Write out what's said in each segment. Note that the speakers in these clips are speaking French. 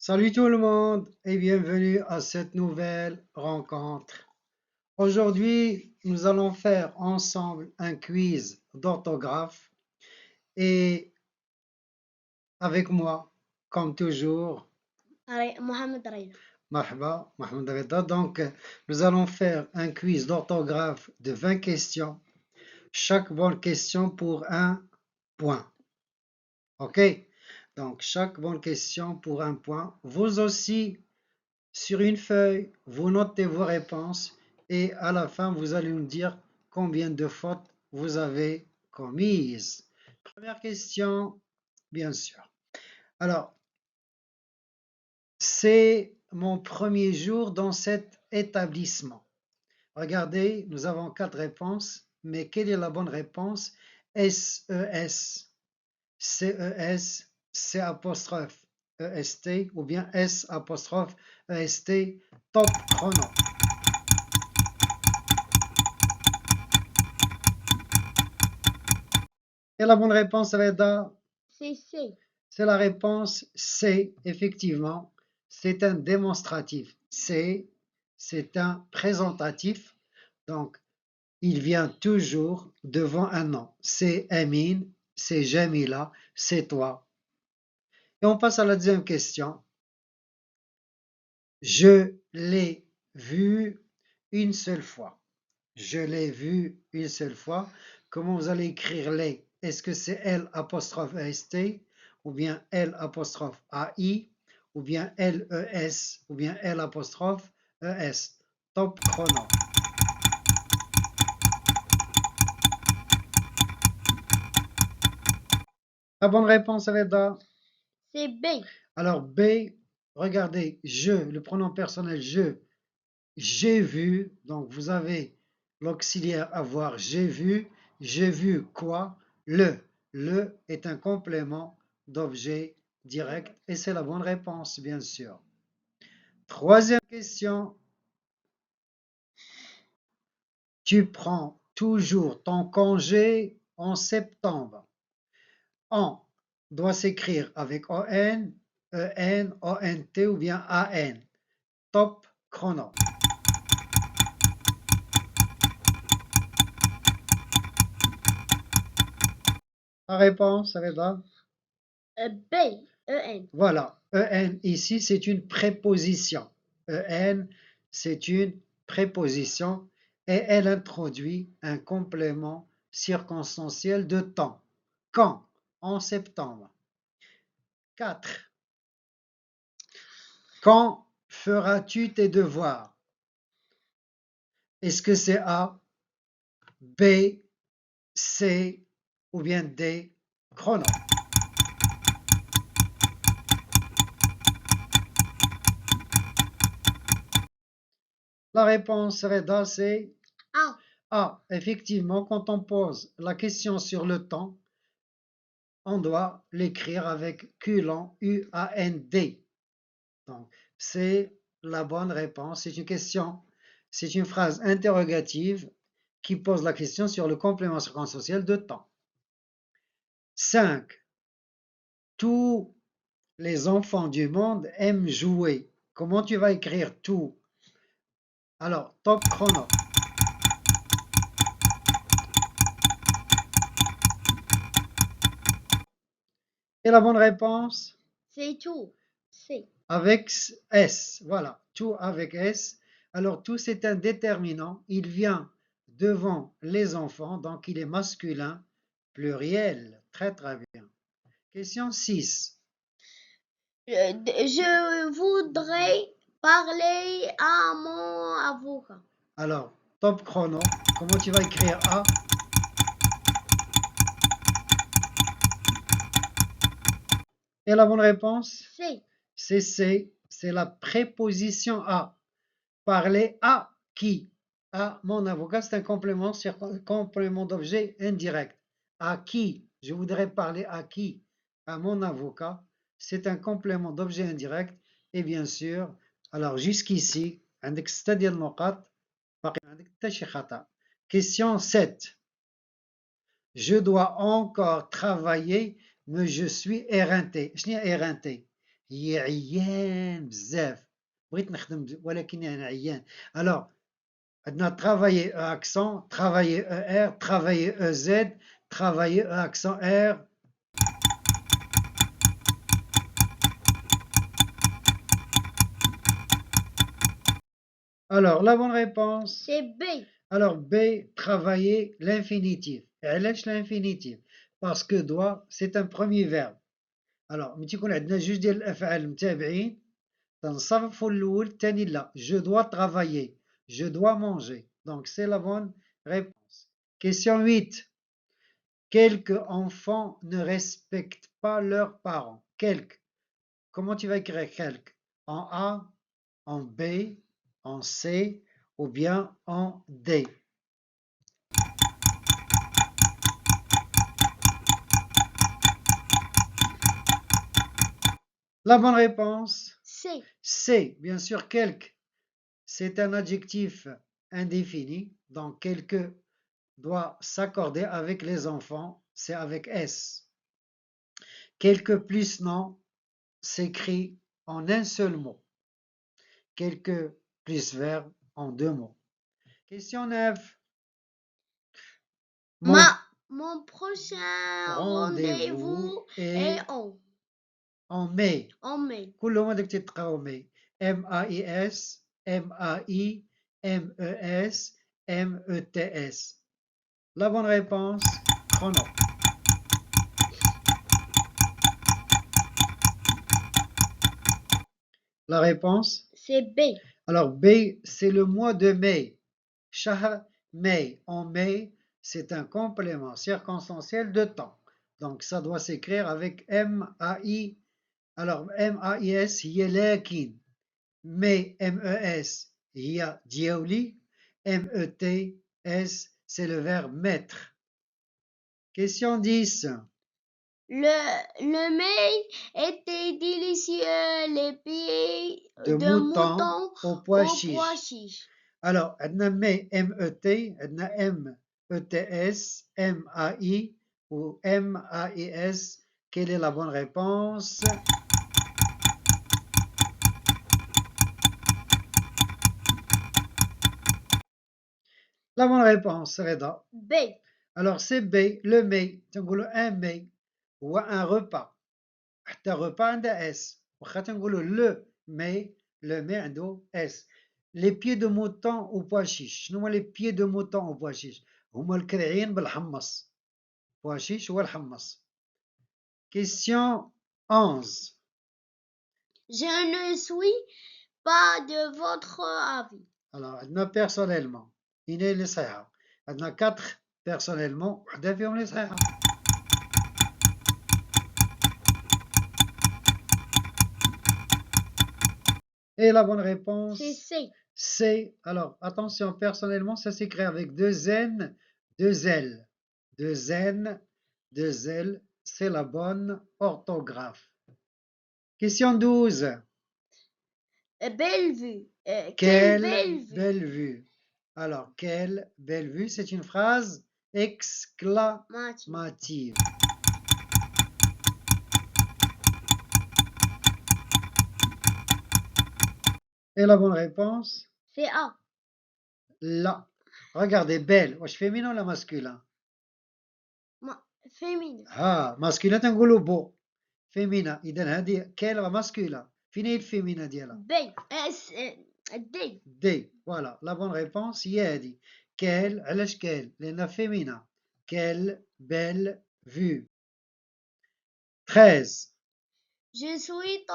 Salut tout le monde et bienvenue à cette nouvelle rencontre. Aujourd'hui, nous allons faire ensemble un quiz d'orthographe et avec moi, comme toujours, Mohamed Raïda. Mahba, Mohamed Reda. Donc, nous allons faire un quiz d'orthographe de 20 questions. Chaque bonne question pour un point. OK? Donc, chaque bonne question pour un point. Vous aussi, sur une feuille, vous notez vos réponses et à la fin, vous allez nous dire combien de fautes vous avez commises. Première question, bien sûr. Alors, c'est mon premier jour dans cet établissement. Regardez, nous avons 4 réponses, mais quelle est la bonne réponse? S-E-S, C-E-S, C-apostrophe E-S-T ou bien S-apostrophe E-S-T, top chrono. Et la bonne réponse, Reda? C'est C. C'est la réponse C, effectivement. C'est un démonstratif. C, c'est un présentatif. Donc, il vient toujours devant un nom. C'est Amin, c'est Jamila, c'est toi. Et on passe à la deuxième question. Je l'ai vu une seule fois. Je l'ai vu une seule fois. Comment vous allez écrire les? Est-ce que c'est L apostrophe EST ou bien L apostrophe AI ou bien LES ou bien L apostrophe ES? Top chrono. La bonne réponse, Reda? C'est B. Alors B, regardez, je, le pronom personnel je, j'ai vu, donc vous avez l'auxiliaire avoir j'ai vu quoi? Le est un complément d'objet direct et c'est la bonne réponse, bien sûr. Troisième question. Tu prends toujours ton congé en septembre. On doit s'écrire avec O-N, E-N, O-N-T ou bien A-N. Top chrono. La réponse, Reda? B. E-N. Voilà, en ici, c'est une préposition. En, c'est une préposition et elle introduit un complément circonstanciel de temps. Quand? En septembre. 4. Quand feras-tu tes devoirs? Est-ce que c'est A, B, C ou bien D? Chrono. La réponse serait A, c'est A. A. Effectivement, quand on pose la question sur le temps, on doit l'écrire avec Q-L-A-N, U-A-N-D. Donc, c'est la bonne réponse. C'est une question, c'est une phrase interrogative qui pose la question sur le complément circonstanciel de temps. 5. Tous les enfants du monde aiment jouer. Comment tu vas écrire tout? Alors, top chrono. Et la bonne réponse? C'est tout. C. Avec S. Voilà, tout avec S. Alors, tout c'est un déterminant. Il vient devant les enfants, donc il est masculin, pluriel. Très très bien. Question 6. Je voudrais parler à mon avocat. Alors, top chrono. Comment tu vas écrire A? Et la bonne réponse? C. C'est C. C'est la préposition à. Parler à qui? À mon avocat, c'est un complément d'objet indirect. À qui? Je voudrais parler à qui? À mon avocat. C'est un complément d'objet indirect. Et bien sûr, alors jusqu'ici, عندك 6 ديال النقاط باقي ما عندك حتى شي خطأ. Question 7. Je dois encore travailler, mais je suis éreinté. شنو هي éreinté؟ هي عيان بزاف بغيت نخدم ولكن أنا عيان. alors عندنا travailler E accent, travailler ER, travailler EZ, travailler E accent R. Alors, la bonne réponse. C'est B. Alors, B, travailler l'infinitif. علاش l'infinitif? Parce que doit, c'est un premier verbe. Alors, ملي تيكون عندنا جوج ديال الأفعال المتابعين تنصرفوا الأول الثاني لا. Je dois travailler. Je dois manger. Donc, c'est la bonne réponse. Question 8. Quelques enfants ne respectent pas leurs parents. Quelques. Comment tu vas écrire quelques? En A, en B, en C ou bien en D? La bonne réponse, C. C. Bien sûr, quelques, c'est un adjectif indéfini. Donc, quelques doit s'accorder avec les enfants, c'est avec S. Quelques plus non s'écrit en un seul mot. Quelques plus verbe en deux mots. Question 9. Mon prochain rendez-vous est est en mai. en mai. كلهم هذاك تيتقراو ماي. MAIS, MAI, MES, METS. La bonne réponse, chrono. La réponse? C'est B. Alors B, c'est le mois de mai. Shahr mai. En mai, c'est un complément circonstanciel de temps. Donc ça doit s'écrire avec MAI. Alors MAIS, هي لكن. Mais MES, هي دياولي. METS, c'est le verbe mettre. Question 10. Le mets était délicieux, les pieds de mouton au pois chiche. Alors, عندنا مي MET, عندنا METS, MAI ou MAIS. Quelle est la bonne réponse? La bonne réponse, Reda. B. Alors, c'est B, le mets. تنقولوا un mets هو un repas. حتى repas عنده S. واخا تنقولوا le mets, le mets عنده S. Les pieds de mouton au pois chiche. شنو هما les pieds de mouton au pois chiche؟ هما الكرعين بالحمص. pois chiche هو الحمص. Question 11. Je ne suis pas de votre avis. Alors, عندنا personnellement. هنا اللي صحيحة. عندنا 4 personnellement. وحدة فيهم اللي صحيحة. Et la bonne réponse? C'est C. C. Alors, attention, personnellement, ça s'écrit avec 2 N, 2 L. 2 N, 2 L, c'est la bonne orthographe. Question 12. Belle vue. Quelle belle vue. belle vue. Alors, quelle belle vue, c'est une phrase exclamative. Et la bonne réponse? C'est A. La. Regardez, belle. واش féminin ولا masculin? Féminin. masculin تنقولوا beau. féminin. إذا هذه كيل masculin. فين هي الفيمينا ديالها؟ B. D. D. Voilà. La bonne réponse هي هذه. Quelle, علاش quelle؟ لأنها féminin. Quelle belle vue. 13. Je suis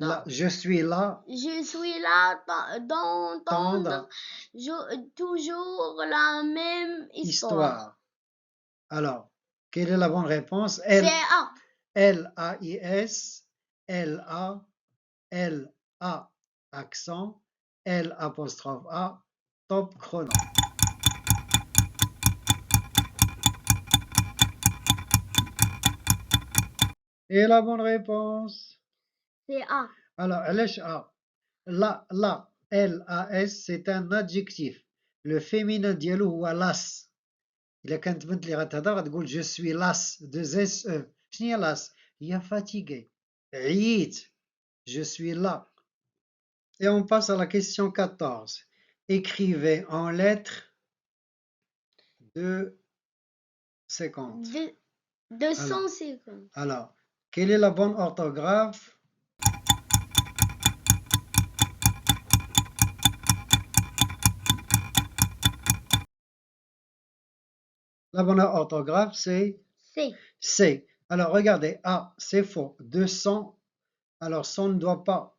Là, je suis là. Je suis là d'entendre toujours la même histoire. Alors, quelle est la bonne réponse? C'est A. L-A-I-S, L-A, L-A, accent, L apostrophe A, top chrono. Et la bonne réponse? C'est A. Alors, علاش A? La, L-A-S, c'est un adjectif. Le féminin ديالو هو las. إلا كانت بنت اللي غتهضر غتقول je suis las, 2 S E. شنو هي las؟ هي fatigué. عييت. Je suis là. Et on passe à la question 14. Écrivez en lettres 250. 250. Alors, quelle est la bonne orthographe? La bonne orthographe, c'est C. C. Alors, regardez, A, c'est faux. 200. Alors, 100 ne doit pas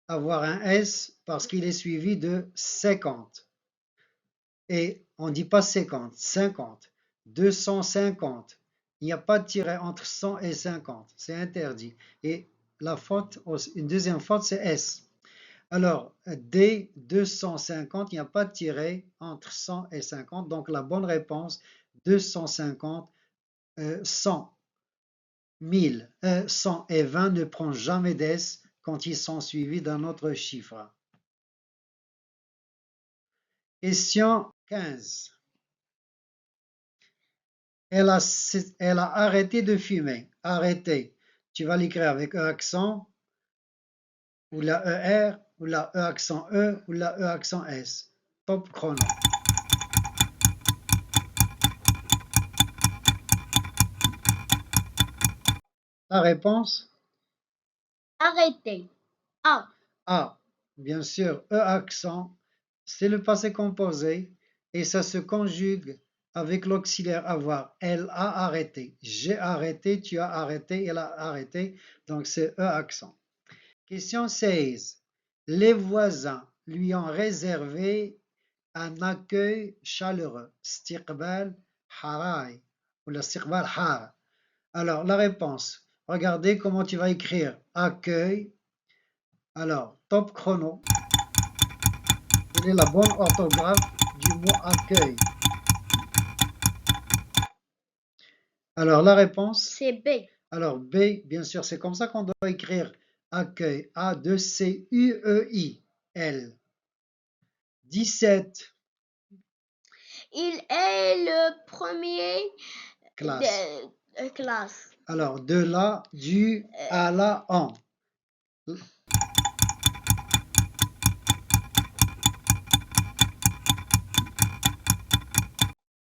avoir un S parce qu'il est suivi de 50. Et on ne dit pas 50, 50. 250. Il n'y a pas de tiret entre 100 et 50. C'est interdit. Et la faute, une deuxième faute, c'est S. Alors, D, 250, il n'y a pas de tiret entre 100 et 50. Donc, la bonne réponse, 250, 100, 1000, 100 et 20 ne prend jamais d'S quand ils sont suivis d'un autre chiffre. Question 15. Elle a arrêté de fumer. Arrêté. Tu vas l'écrire avec E accent, ou la ER, ou la E accent E, ou la E accent S. Top chrono. La réponse? Arrêtez. A. A. Bien sûr, E accent, c'est le passé composé et ça se conjugue avec l'auxiliaire avoir. Elle a arrêté. J'ai arrêté, tu as arrêté, elle a arrêté. Donc c'est E accent. Question 16. Les voisins lui ont réservé un accueil chaleureux. Stiqbal haray. Ou le stiqbal har. Alors, la réponse. Regardez comment tu vas écrire accueil. Alors, top chrono. Quelle est la bonne orthographe du mot accueil? Alors, la réponse? C'est B. Alors, B, bien sûr, c'est comme ça qu'on doit écrire accueil. A-2-C-U-E-I-L. 17. Il est le premier Classe. classe. Alors, de la, du, à la, en.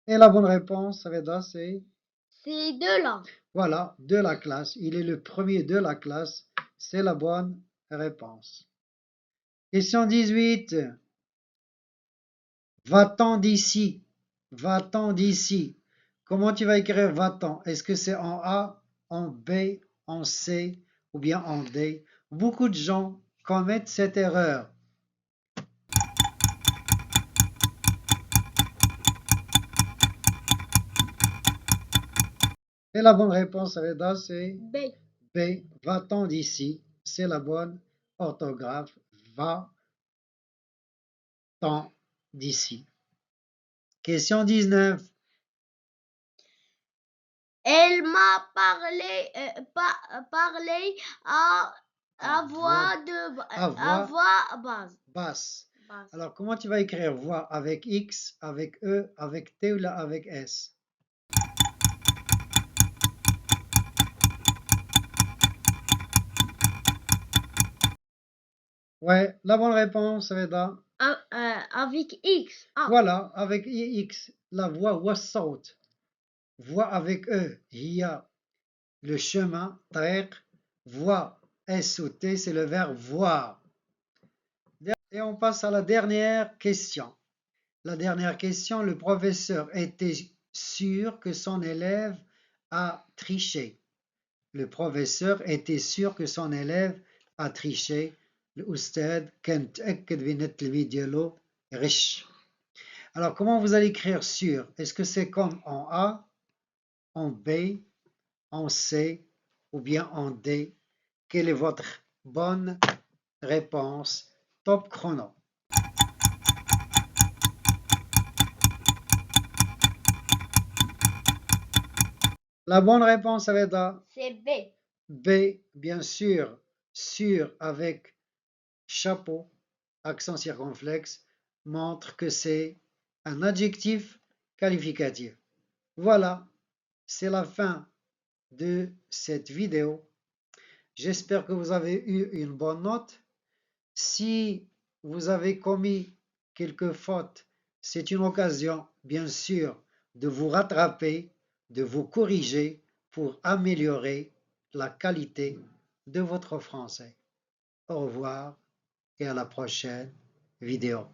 Et la bonne réponse, Reda, c'est? C'est de là. Voilà, de la classe. Il est le premier de la classe. C'est la bonne réponse. Question 18. Va-t'en d'ici. Va-t'en d'ici. Comment tu vas écrire va-t'en? Est-ce que c'est en A, en B, en C ou bien en D? Beaucoup de gens commettent cette erreur. Et la bonne réponse, Reda, c'est B. B. Va-t'en d'ici. C'est la bonne orthographe. Va-t'en d'ici. Question 19. Elle m'a parlé, à voix Basse. basse. Alors, comment tu vas écrire voix avec X, avec E, avec T ou là avec S? Ouais, la bonne réponse, Reda. Avec X. Ah. Voilà, avec X, la voix wassaut. Voix avec E, hiya, le chemin, tariq. Voix S ou T, c'est le verbe voir. Et on passe à la dernière question. La dernière question, le professeur était sûr que son élève a triché. Le professeur était sûr que son élève a triché. الأستاذ كان متأكد بأن التلميذ ديالو غش. Alors, comment vous allez écrire sûr? Est-ce que c'est comme en A, en B, en C ou bien en D? Quelle est votre bonne réponse? Top chrono. La bonne réponse, Reda? C'est B. B, bien sûr, sûr avec chapeau, accent circonflexe, montre que c'est un adjectif qualificatif. Voilà, c'est la fin de cette vidéo. J'espère que vous avez eu une bonne note. Si vous avez commis quelques fautes, c'est une occasion, bien sûr, de vous rattraper, de vous corriger pour améliorer la qualité de votre français. Au revoir et à la prochaine vidéo.